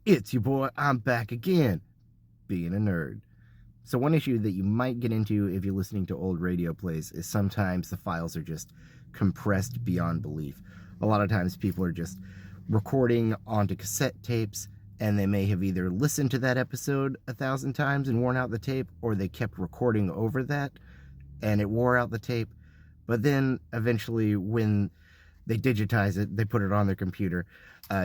It's your boy, I'm back again, being a nerd. So one issue that you might get into if you're listening to old radio plays is sometimes the files are just compressed beyond belief. A lot of times people are just recording onto cassette tapes, and they may have either listened to that episode 1,000 times and worn out the tape, or they kept recording over that and it wore out the tape. But then eventually when they digitize it, they put it on their computer,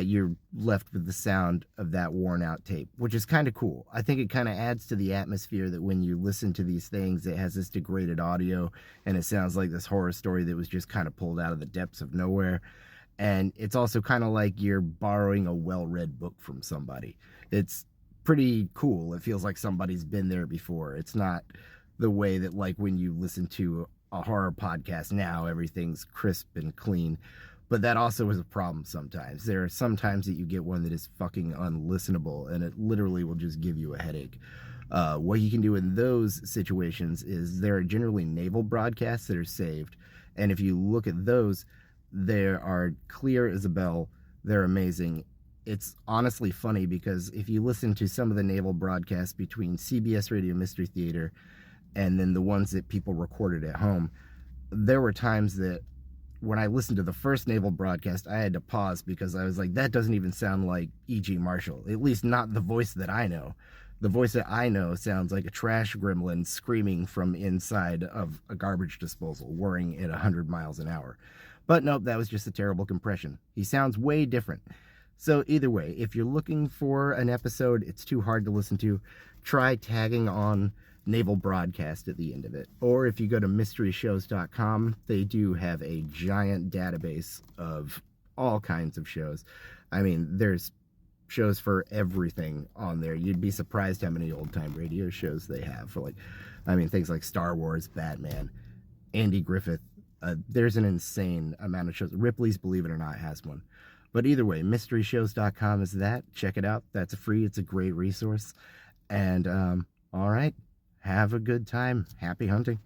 you're left with the sound of that worn out tape, which is kind of cool. I think it kind of adds to the atmosphere that when you listen to these things, it has this degraded audio and it sounds like this horror story that was just kind of pulled out of the depths of nowhere. And it's also kind of like you're borrowing a well-read book from somebody. It's pretty cool. It feels like somebody's been there before. It's not the way that, like, when you listen to a horror podcast now, everything's crisp and clean. But that also is a problem sometimes. There are some times that you get one that is fucking unlistenable and it literally will just give you a headache. What you can do in those situations is there are generally naval broadcasts that are saved. And if you look at those, they are clear as a bell. They're amazing. It's honestly funny because if you listen to some of the naval broadcasts between CBS Radio Mystery Theater and then the ones that people recorded at home, there were times that when I listened to the first naval broadcast, I had to pause because I was like, that doesn't even sound like E.G. Marshall, at least not the voice that I know. The voice that I know sounds like a trash gremlin screaming from inside of a garbage disposal, whirring at 100 miles an hour. But nope, that was just a terrible compression. He sounds way different. So either way, if you're looking for an episode it's too hard to listen to, try tagging on naval broadcast at the end of it. Or if you go to mysteryshows.com, they do have a giant database of all kinds of shows. I mean, there's shows for everything on there. You'd be surprised how many old-time radio shows they have for, like, I mean, things like Star Wars, Batman, Andy Griffith. There's an insane amount of shows. Ripley's Believe It or Not has one. But either way, mysteryshows.com is that. Check it out. That's free. It's a great resource. And all right, have a good time. Happy hunting.